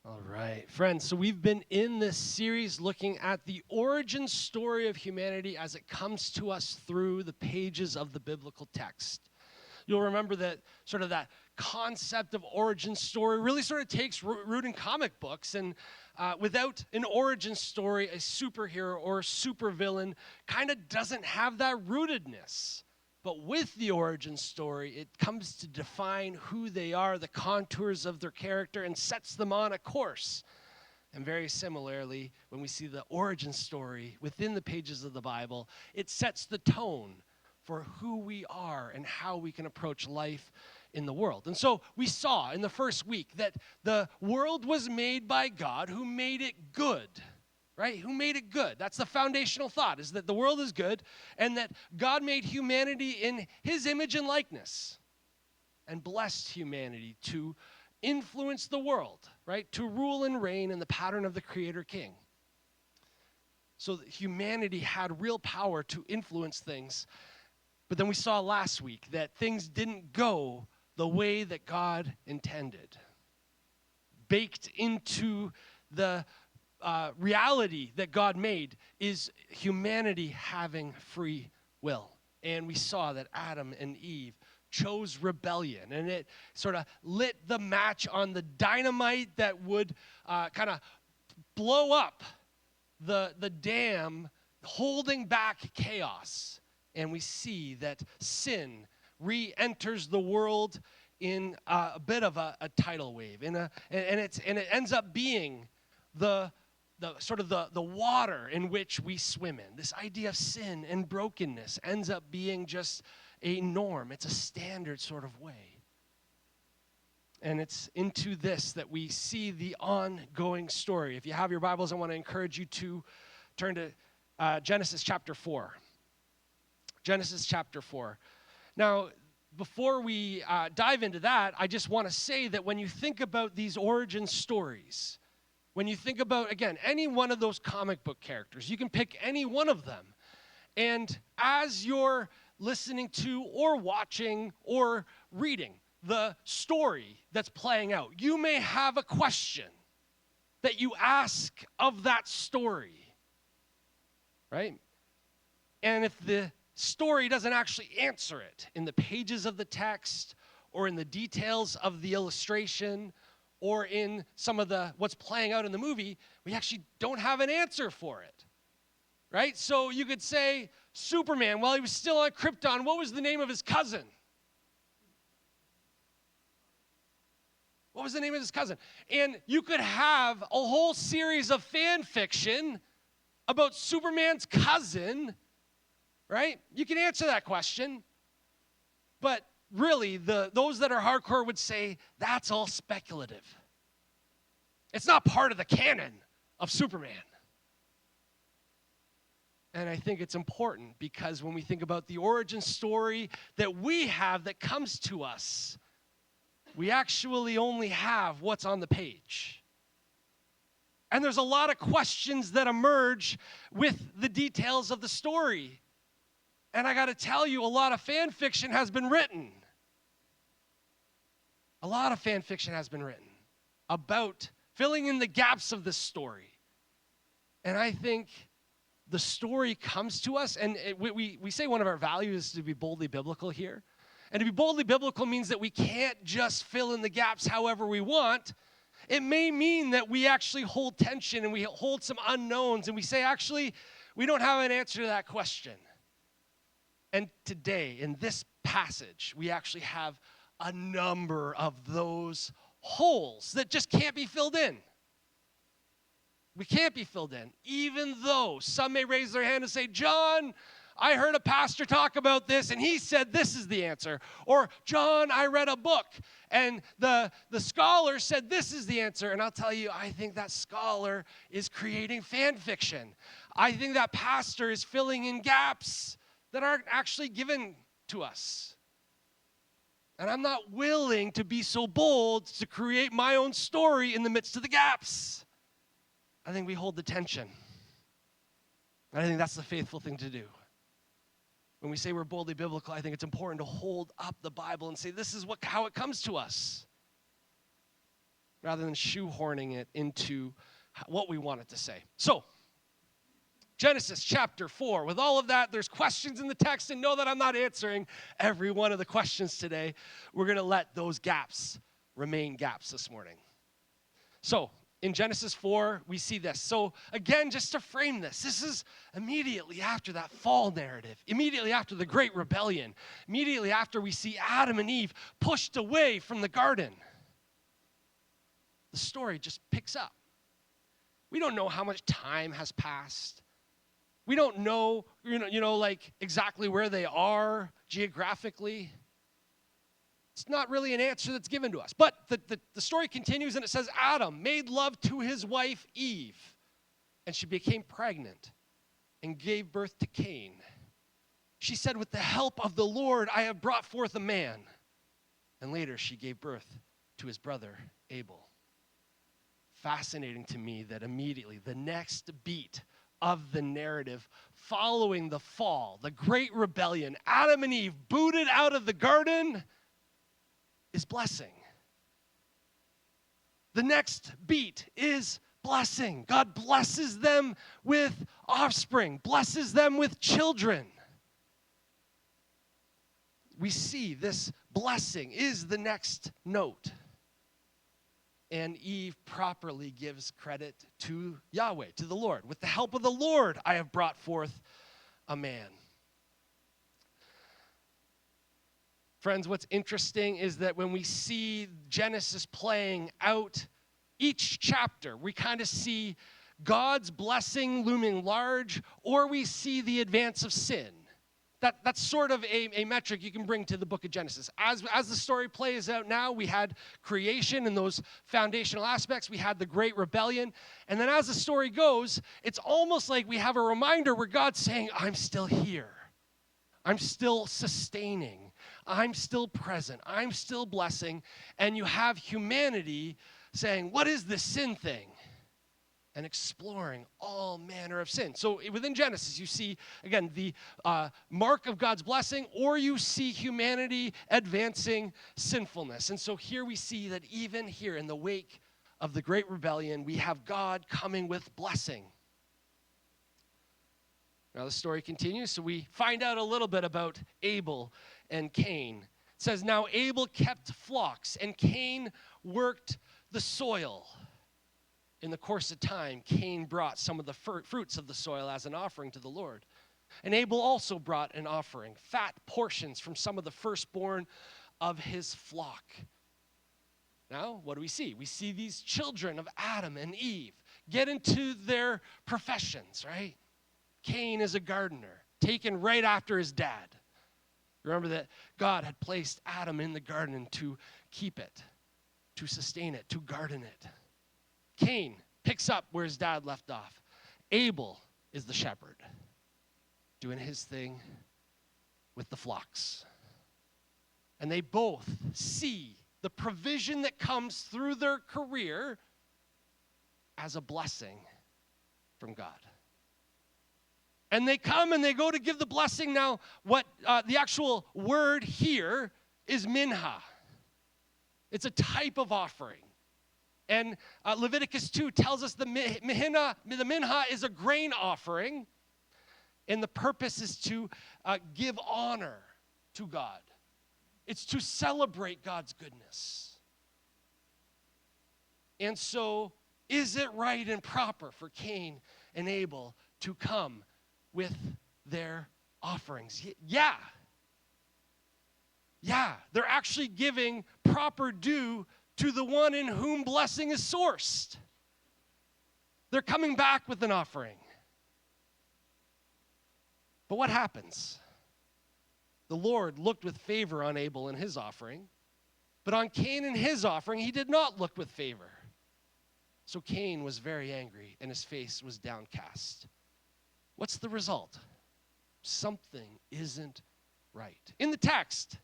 All right, friends, so we've been in this series looking at the origin story of humanity as it comes to us through the pages of the biblical text. You'll remember that sort of that concept of origin story really sort of takes root in comic books, and without an origin story, a superhero or supervillain kind of doesn't have that rootedness. But with the origin story, it comes to define who they are, the contours of their character, and sets them on a course. And very similarly, when we see the origin story within the pages of the Bible, it sets the tone for who we are and how we can approach life in the world. And so we saw in the first week that the world was made by God, who made it good. Right? Who made it good? That's the foundational thought, is that the world is good and that God made humanity in his image and likeness and blessed humanity to influence the world, right? To rule and reign in the pattern of the Creator King. So that humanity had real power to influence things. But then we saw last week that things didn't go the way that God intended. Baked into the reality that God made is humanity having free will. And we saw that Adam and Eve chose rebellion, and it sort of lit the match on the dynamite that would kind of blow up the dam holding back chaos. And we see that sin re-enters the world in a bit of a tidal wave, and it ends up being the water in which we swim in. This idea of sin and brokenness ends up being just a norm. It's a standard sort of way. And it's into this that we see the ongoing story. If you have your Bibles, I want to encourage you to turn to Genesis chapter 4. Genesis chapter 4. Now, before we dive into that, I just want to say that when you think about these origin stories, when you think about, again, any one of those comic book characters, you can pick any one of them. And as you're listening to or watching or reading the story that's playing out, you may have a question that you ask of that story, right? And if the story doesn't actually answer it in the pages of the text or in the details of the illustration or in some of what's playing out in the movie, we actually don't have an answer for it, right? So you could say, Superman, while he was still on Krypton, what was the name of his cousin? What was the name of his cousin? And you could have a whole series of fan fiction about Superman's cousin, right? You can answer that question, but really, those that are hardcore would say that's all speculative. It's not part of the canon of Superman. And I think it's important because when we think about the origin story that we have that comes to us, we actually only have what's on the page. And there's a lot of questions that emerge with the details of the story. And I got to tell you, a lot of fan fiction has been written. A lot of fan fiction has been written about filling in the gaps of this story. And I think the story comes to us, and we say one of our values is to be boldly biblical here. And to be boldly biblical means that we can't just fill in the gaps however we want. It may mean that we actually hold tension and we hold some unknowns and we say, actually, we don't have an answer to that question. And today, in this passage, we actually have a number of those holes that just can't be filled in. We can't be filled in, even though some may raise their hand and say, John, I heard a pastor talk about this, and he said this is the answer. Or, John, I read a book, and the scholar said this is the answer. And I'll tell you, I think that scholar is creating fan fiction. I think that pastor is filling in gaps that aren't actually given to us. And I'm not willing to be so bold to create my own story in the midst of the gaps. I think we hold the tension. And I think that's the faithful thing to do. When we say we're boldly biblical, I think it's important to hold up the Bible and say, this is how it comes to us. rather than shoehorning it into what we want it to say. So, Genesis chapter 4. With all of that, there's questions in the text, and know that I'm not answering every one of the questions today. We're going to let those gaps remain gaps this morning. So, in Genesis 4, we see this. So, again, just to frame this is immediately after that fall narrative, immediately after the great rebellion, immediately after we see Adam and Eve pushed away from the garden. The story just picks up. We don't know how much time has passed. We don't know, like exactly where they are geographically. It's not really an answer that's given to us. But the story continues, and it says, Adam made love to his wife Eve, and she became pregnant and gave birth to Cain. She said, with the help of the Lord, I have brought forth a man. And later she gave birth to his brother Abel. Fascinating to me that immediately the next beat of the narrative following the fall, the great rebellion, Adam and Eve booted out of the garden, is blessing. The next beat is blessing. God blesses them with offspring, blesses them with children. We see this blessing is the next note. And Eve properly gives credit to Yahweh, to the Lord. With the help of the Lord, I have brought forth a man. Friends, what's interesting is that when we see Genesis playing out each chapter, we kind of see God's blessing looming large, or we see the advance of sin. That's sort of a metric you can bring to the book of Genesis. As the story plays out now, we had creation and those foundational aspects. We had the great rebellion. And then as the story goes, it's almost like we have a reminder where God's saying, I'm still here. I'm still sustaining. I'm still present. I'm still blessing. And you have humanity saying, what is this sin thing? And exploring all manner of sin. So within Genesis, you see, again, the mark of God's blessing, or you see humanity advancing sinfulness. And so here we see that even here in the wake of the great rebellion, we have God coming with blessing. Now the story continues, so we find out a little bit about Abel and Cain. It says, now Abel kept flocks, and Cain worked the soil. In the course of time, Cain brought some of the fruits of the soil as an offering to the Lord. And Abel also brought an offering, fat portions from some of the firstborn of his flock. Now, what do we see? We see these children of Adam and Eve get into their professions, right? Cain is a gardener, taken right after his dad. Remember that God had placed Adam in the garden to keep it, to sustain it, to garden it. Cain picks up where his dad left off. Abel is the shepherd, doing his thing with the flocks. And they both see the provision that comes through their career as a blessing from God. And they come and they go to give the blessing. Now, what the actual word here is minha. It's a type of offering. And Leviticus 2 tells us the minha is a grain offering, and the purpose is to give honor to God. It's to celebrate God's goodness. And so, is it right and proper for Cain and Abel to come with their offerings? Yeah. Yeah, they're actually giving proper due to the one in whom blessing is sourced. They're coming back with an offering. But what happens? The Lord looked with favor on Abel and his offering, but on Cain and his offering, he did not look with favor. So Cain was very angry, and his face was downcast. What's the result? Something isn't right. In the text,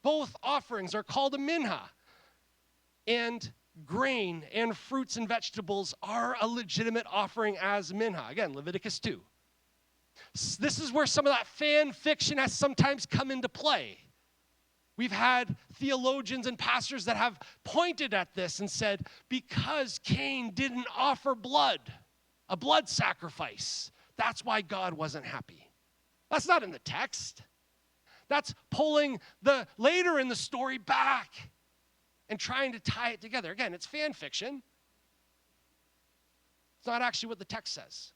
both offerings are called a minha. And grain and fruits and vegetables are a legitimate offering as minha. Again, Leviticus 2. This is where some of that fan fiction has sometimes come into play. We've had theologians and pastors that have pointed at this and said, because Cain didn't offer blood, a blood sacrifice, that's why God wasn't happy. That's not in the text. That's pulling the later in the story back and trying to tie it together. Again, it's fan fiction. It's not actually what the text says.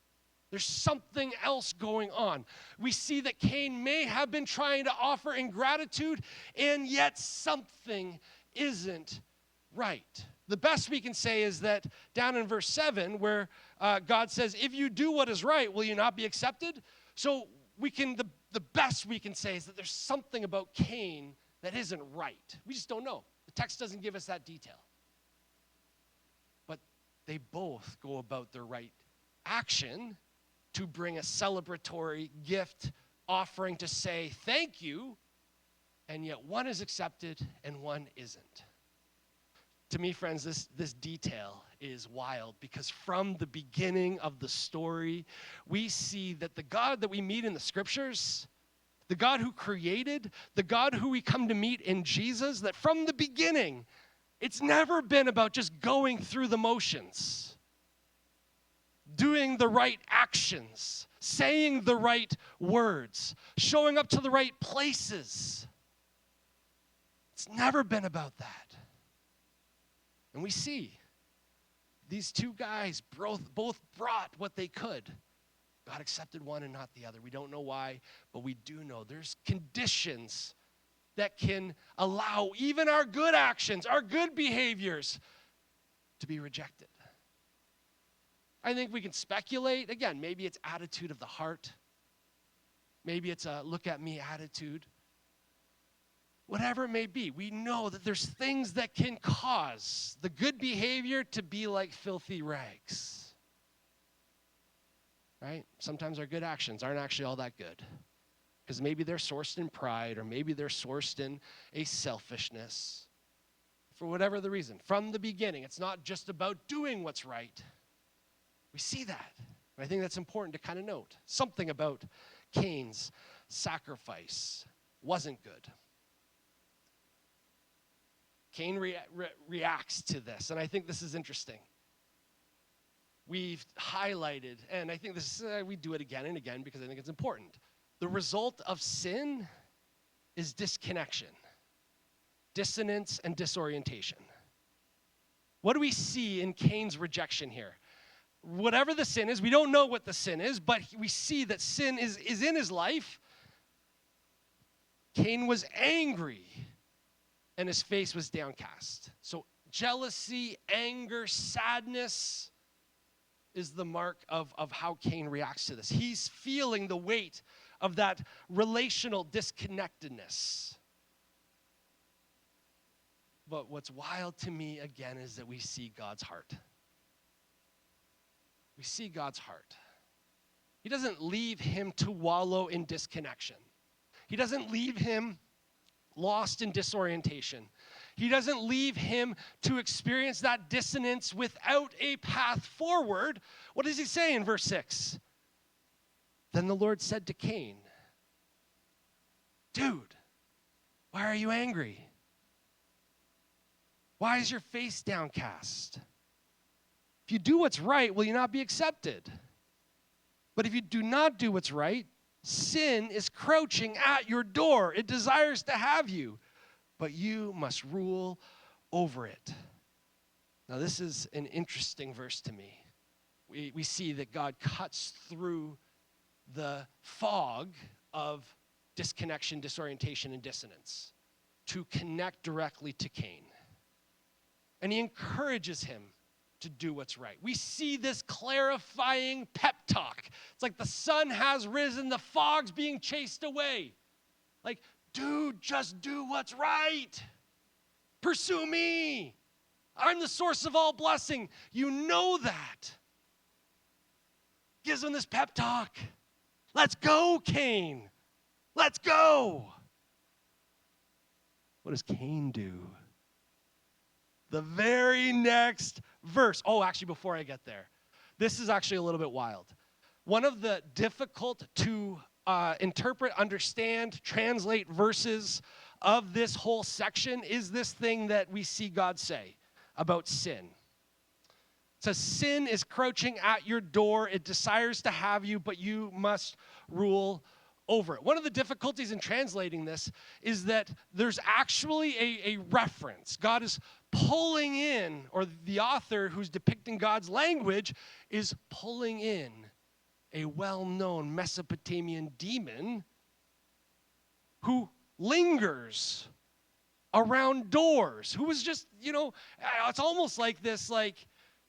There's something else going on. We see that Cain may have been trying to offer ingratitude, and yet something isn't right. The best we can say is that down in verse 7, where God says, if you do what is right, will you not be accepted? So the best we can say is that there's something about Cain that isn't right. We just don't know. The text doesn't give us that detail. But they both go about their right action to bring a celebratory gift offering to say thank you, and yet one is accepted and one isn't. To me, friends, this detail is wild, because from the beginning of the story, we see that the God that we meet in the scriptures, the God who created, the God who we come to meet in Jesus, that from the beginning, it's never been about just going through the motions, doing the right actions, saying the right words, showing up to the right places. It's never been about that. And we see these two guys both brought what they could. God accepted one and not the other. We don't know why, but we do know there's conditions that can allow even our good actions, our good behaviors, to be rejected. I think we can speculate. Again, maybe it's attitude of the heart. Maybe it's a look at me attitude. Whatever it may be, we know that there's things that can cause the good behavior to be like filthy rags. Right? Sometimes our good actions aren't actually all that good, because maybe they're sourced in pride, or maybe they're sourced in a selfishness. For whatever the reason, from the beginning, it's not just about doing what's right. We see that. And I think that's important to kind of note. Something about Cain's sacrifice wasn't good. Cain reacts to this, and I think this is interesting. We've highlighted, and I think this we do it again and again because I think it's important. The result of sin is disconnection, dissonance, and disorientation. What do we see in Cain's rejection here? Whatever the sin is, we don't know what the sin is, but we see that sin is in his life. Cain was angry, and his face was downcast. So jealousy, anger, sadness is the mark of how Cain reacts to this. He's feeling the weight of that relational disconnectedness. But what's wild to me, again, is that we see God's heart. We see God's heart. He doesn't leave him to wallow in disconnection. He doesn't leave him lost in disorientation. He doesn't leave him to experience that dissonance without a path forward. What does he say in verse 6? Then the Lord said to Cain, dude, why are you angry? Why is your face downcast? If you do what's right, will you not be accepted? But if you do not do what's right, sin is crouching at your door. It desires to have you, but you must rule over it. Now, this is an interesting verse to me. We see that God cuts through the fog of disconnection, disorientation, and dissonance to connect directly to Cain. And he encourages him to do what's right. We see this clarifying pep talk. It's like the sun has risen, the fog's being chased away. Like, dude, just do what's right. Pursue me. I'm the source of all blessing. You know that. Gives him this pep talk. Let's go, Cain. Let's go. What does Cain do? The very next verse. Oh, actually, before I get there, this is actually a little bit wild. One of the difficult to interpret, understand, translate verses of this whole section is this thing that we see God say about sin. It says, sin is crouching at your door. It desires to have you, but you must rule over it. One of the difficulties in translating this is that there's actually a reference. God is pulling in, or the author who's depicting God's language is pulling in a well-known Mesopotamian demon who lingers around doors, who was just, it's almost like this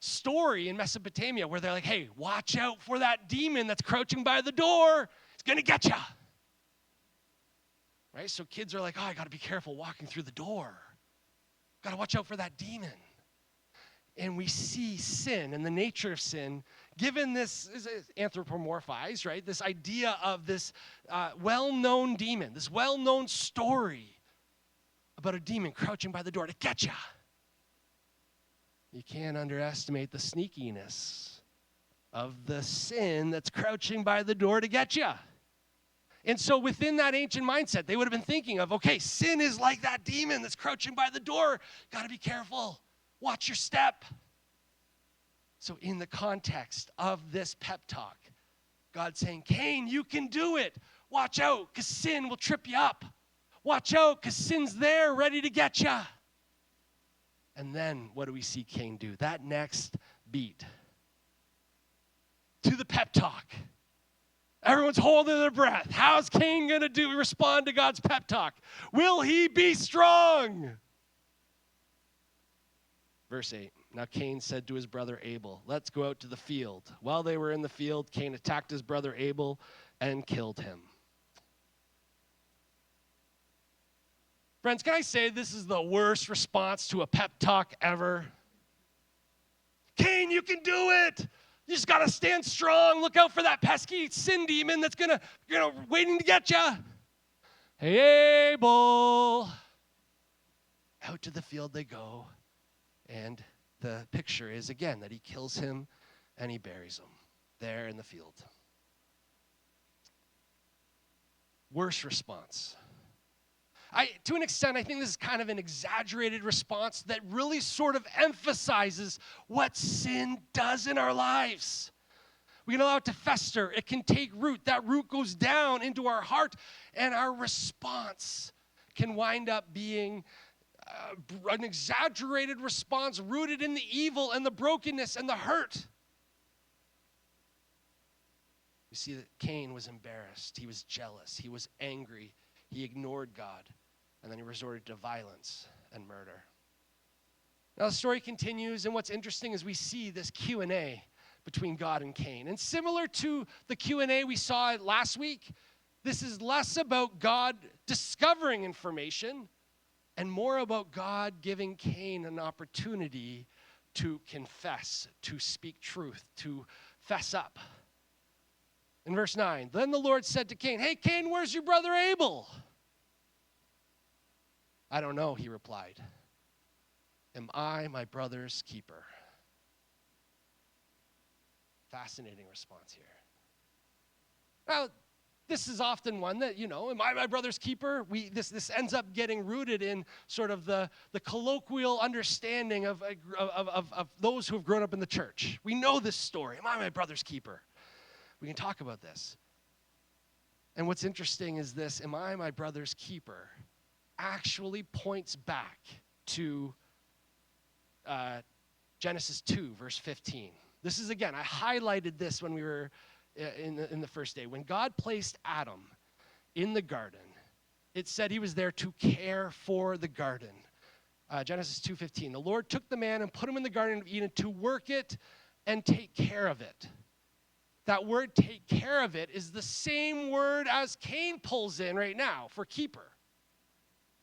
story in Mesopotamia where they're like, hey, watch out for that demon that's crouching by the door. It's going to get you. Right? So kids are like, oh, I got to be careful walking through the door. Got to watch out for that demon. And we see sin and the nature of sin given this is anthropomorphized, right? This idea of this well-known demon, this well-known story about a demon crouching by the door to get you. You can't underestimate the sneakiness of the sin that's crouching by the door to get you. And so within that ancient mindset, they would have been thinking of, okay, sin is like that demon that's crouching by the door. Got to be careful. Watch your step. So in the context of this pep talk, God's saying, Cain, you can do it. Watch out, because sin will trip you up. Watch out, because sin's there, ready to get you. And then what do we see Cain do? That next beat to the pep talk. Everyone's holding their breath. How's Cain going to respond to God's pep talk? Will he be strong? Verse 8, now Cain said to his brother Abel, let's go out to the field. While they were in the field, Cain attacked his brother Abel and killed him. Friends, can I say this is the worst response to a pep talk ever? Cain, you can do it. You just got to stand strong. Look out for that pesky sin demon that's waiting to get you. Hey, Abel. Out to the field they go. And the picture is, again, that he kills him and he buries him there in the field. Worst response. To an extent, I think this is kind of an exaggerated response that really sort of emphasizes what sin does in our lives. We can allow it to fester. It can take root. That root goes down into our heart, and our response can wind up being an exaggerated response rooted in the evil and the brokenness and the hurt. We see that Cain was embarrassed. He was jealous. He was angry. He ignored God. And then he resorted to violence and murder. Now the story continues, and what's interesting is we see this Q&A between God and Cain. And similar to the Q&A we saw last week, this is less about God discovering information and more about God giving Cain an opportunity to confess, to speak truth, to fess up. In verse 9, then the Lord said to Cain, hey, Cain, where's your brother Abel? I don't know, he replied. Am I my brother's keeper? Fascinating response here. Now, this is often one that, am I my brother's keeper? This ends up getting rooted in sort of the colloquial understanding of those who have grown up in the church. We know this story. Am I my brother's keeper? We can talk about this. And what's interesting is this, am I my brother's keeper, actually points back to Genesis 2, verse 15. This is, again, I highlighted this when we were in the first day. When God placed Adam in the garden, it said he was there to care for the garden. Genesis 2:15. The Lord took the man and put him in the Garden of Eden to work it and take care of it. That word take care of it is the same word as Cain pulls in right now for keeper.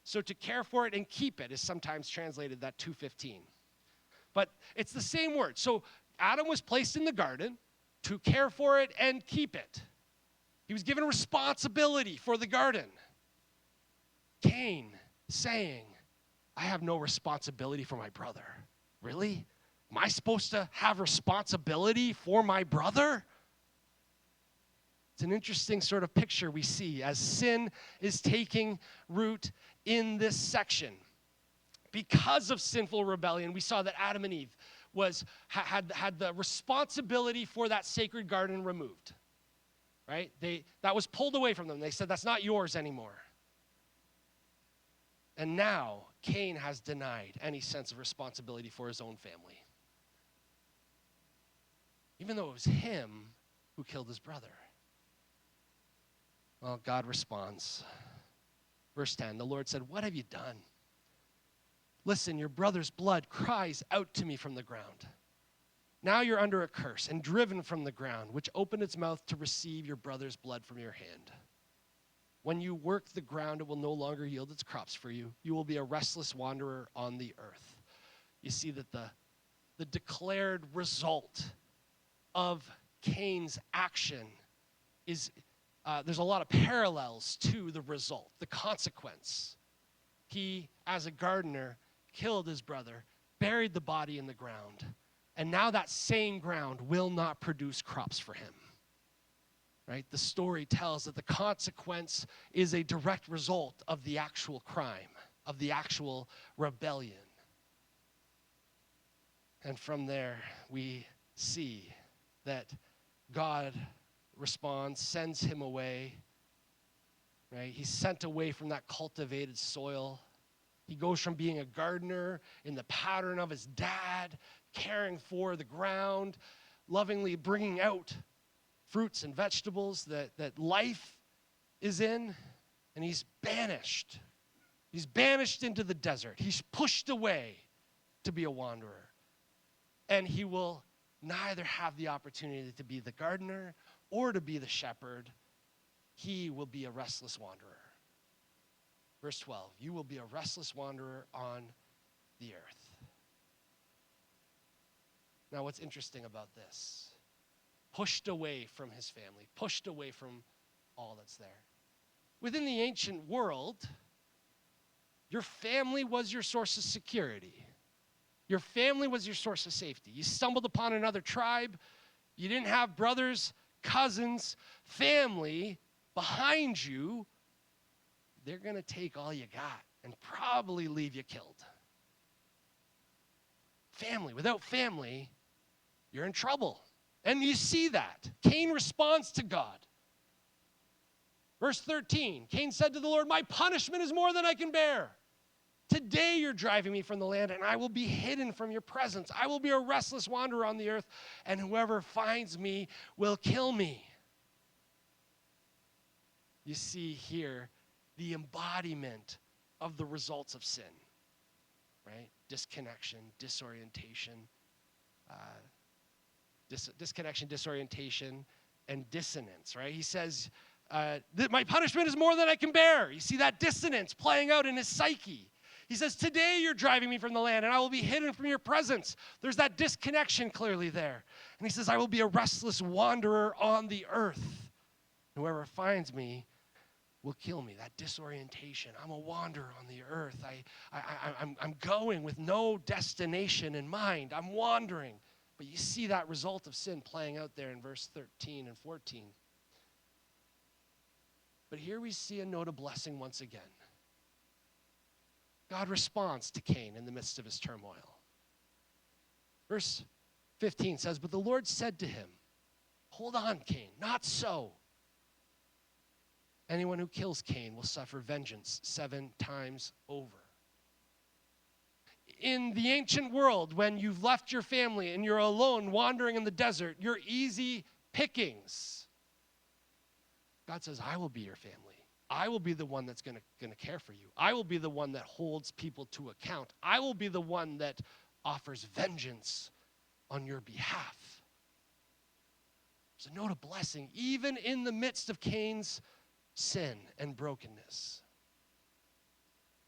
So to care for it and keep it is sometimes translated that 2:15. But it's the same word. So Adam was placed in the garden to care for it and keep it. He was given responsibility for the garden. Cain saying, I have no responsibility for my brother. Really? Am I supposed to have responsibility for my brother? It's an interesting sort of picture we see as sin is taking root in this section. Because of sinful rebellion, we saw that Adam and Eve had the responsibility for that sacred garden removed. Right? That was pulled away from them. They said, that's not yours anymore. And now Cain has denied any sense of responsibility for his own family. Even though it was him who killed his brother. Well, God responds. Verse 10, the Lord said, what have you done? Listen, your brother's blood cries out to me from the ground. Now you're under a curse and driven from the ground, which opened its mouth to receive your brother's blood from your hand. When you work the ground, it will no longer yield its crops for you. You will be a restless wanderer on the earth. You see that the declared result of Cain's action is, there's a lot of parallels to the result, the consequence. He, as a gardener, killed his brother, buried the body in the ground, and now that same ground will not produce crops for him. Right? The story tells that the consequence is a direct result of the actual crime, of the actual rebellion. And from there, we see that God responds, sends him away. Right? He's sent away from that cultivated soil. He goes from being a gardener in the pattern of his dad, caring for the ground, lovingly bringing out fruits and vegetables that life is in, and he's banished. He's banished into the desert. He's pushed away to be a wanderer. And he will neither have the opportunity to be the gardener or to be the shepherd. He will be a restless wanderer. Verse 12, you will be a restless wanderer on the earth. Now, what's interesting about this? Pushed away from his family, pushed away from all that's there. Within the ancient world, your family was your source of security. Your family was your source of safety. You stumbled upon another tribe. You didn't have brothers, cousins, family behind you. They're going to take all you got and probably leave you killed. Family. Without family, you're in trouble. And you see that. Cain responds to God. Verse 13, Cain said to the Lord, my punishment is more than I can bear. Today you're driving me from the land, and I will be hidden from your presence. I will be a restless wanderer on the earth, and whoever finds me will kill me. You see here the embodiment of the results of sin, right? Disconnection, disorientation, disconnection, disorientation, and dissonance, right? He says, my punishment is more than I can bear. You see that dissonance playing out in his psyche. He says, today you're driving me from the land, and I will be hidden from your presence. There's that disconnection clearly there. And he says, I will be a restless wanderer on the earth. Whoever finds me will kill me. That disorientation. I'm a wanderer on the earth. I'm going with no destination in mind. I'm wandering. But you see that result of sin playing out there in verse 13 and 14. But here we see a note of blessing once again. God responds to Cain in the midst of his turmoil. Verse 15 says, but the Lord said to him, hold on, Cain, not so. Anyone who kills Cain will suffer vengeance 7 times over. In the ancient world, when you've left your family and you're alone wandering in the desert, you're easy pickings. God says, I will be your family. I will be the one that's going to care for you. I will be the one that holds people to account. I will be the one that offers vengeance on your behalf. There's a note of blessing, even in the midst of Cain's sin and brokenness.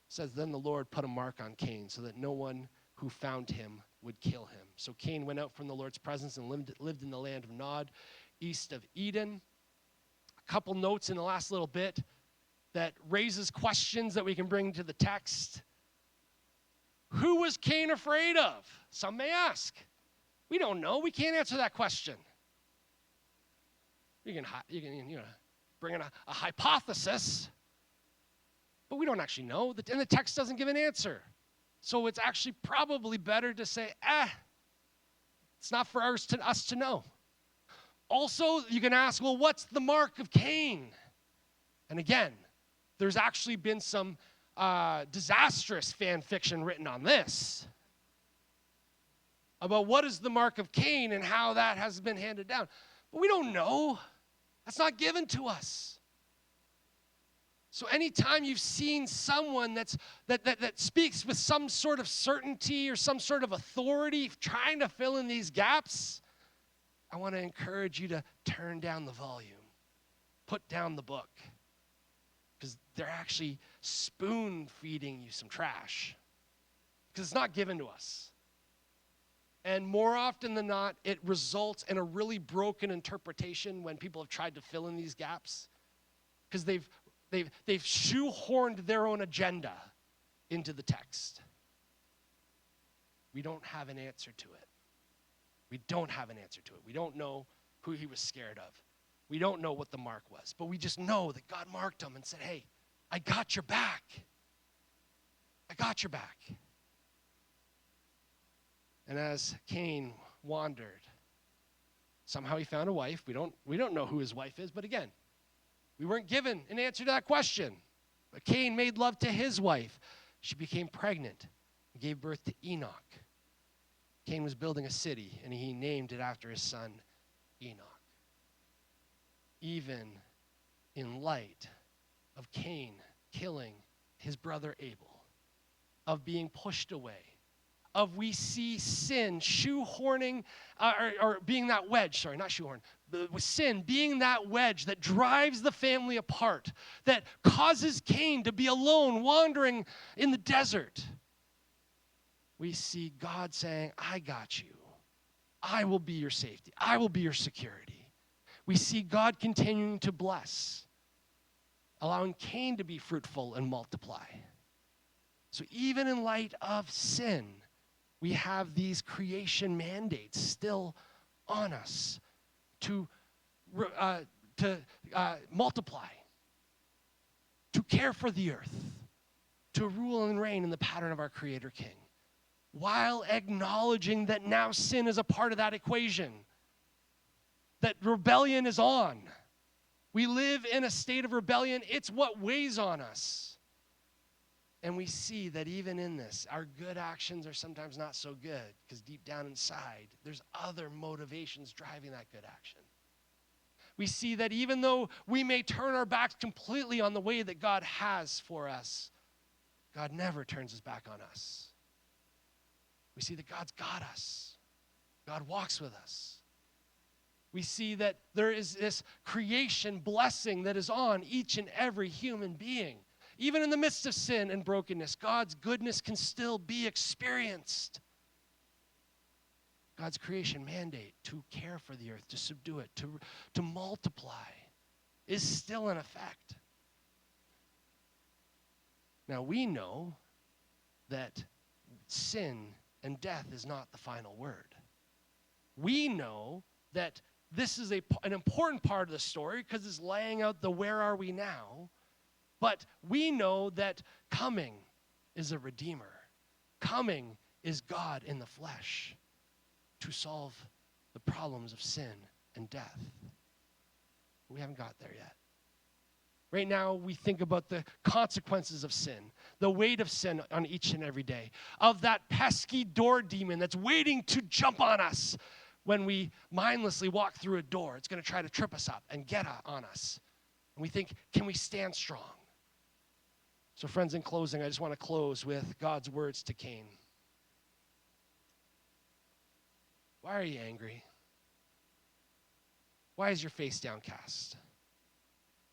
It says, then the Lord put a mark on Cain so that no one who found him would kill him. So Cain went out from the Lord's presence and lived in the land of Nod, east of Eden. A couple notes in the last little bit that raises questions that we can bring to the text. Who was Cain afraid of? Some may ask. We don't know. We can't answer that question. You can bring in a hypothesis, but we don't actually know, and the text doesn't give an answer. So it's actually probably better to say, it's not for us to know. Also, you can ask, well, what's the mark of Cain? And again, there's actually been some disastrous fan fiction written on this about what is the mark of Cain and how that has been handed down. But we don't know. That's not given to us. So anytime you've seen someone that speaks with some sort of certainty or some sort of authority trying to fill in these gaps, I want to encourage you to turn down the volume, put down the book, because they're actually spoon feeding you some trash, because it's not given to us. And more often than not, it results in a really broken interpretation when people have tried to fill in these gaps, because they've shoehorned their own agenda into the text. We don't have an answer to it. We don't have an answer to it. We don't know who he was scared of. We don't know what the mark was. But we just know that God marked him and said, hey, I got your back. I got your back. And as Cain wandered, somehow he found a wife. We don't know who his wife is, but again, we weren't given an answer to that question. But Cain made love to his wife. She became pregnant and gave birth to Enoch. Cain was building a city, and he named it after his son, Enoch. Even in light of Cain killing his brother Abel, of being pushed away, of we see sin shoehorning, or being that wedge, sorry, not shoehorn, sin being that wedge that drives the family apart, that causes Cain to be alone, wandering in the desert. We see God saying, I got you. I will be your safety. I will be your security. We see God continuing to bless, allowing Cain to be fruitful and multiply. So even in light of sin, we have these creation mandates still on us to multiply, to care for the earth, to rule and reign in the pattern of our Creator King, while acknowledging that now sin is a part of that equation, that rebellion is on. We live in a state of rebellion. It's what weighs on us. And we see that even in this, our good actions are sometimes not so good, because deep down inside, there's other motivations driving that good action. We see that even though we may turn our backs completely on the way that God has for us, God never turns his back on us. We see that God's got us. God walks with us. We see that there is this creation blessing that is on each and every human being. Even in the midst of sin and brokenness, God's goodness can still be experienced. God's creation mandate to care for the earth, to subdue it, to multiply is still in effect. Now we know that sin and death is not the final word. We know that this is an important part of the story because it's laying out the where are we now. But we know that coming is a redeemer. Coming is God in the flesh to solve the problems of sin and death. We haven't got there yet. Right now, we think about the consequences of sin, the weight of sin on each and every day, of that pesky door demon that's waiting to jump on us when we mindlessly walk through a door. It's going to try to trip us up and get on us. And we think, can we stand strong? So friends, in closing, I just want to close with God's words to Cain. Why are you angry? Why is your face downcast?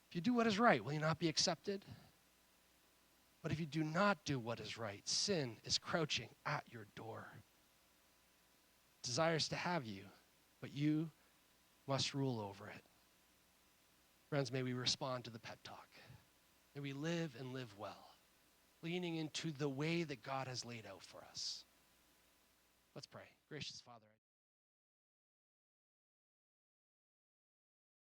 If you do what is right, will you not be accepted? But if you do not do what is right, sin is crouching at your door. It desires to have you, but you must rule over it. Friends, may we respond to the pep talk. May we live and live well, leaning into the way that God has laid out for us. Let's pray. Gracious Father.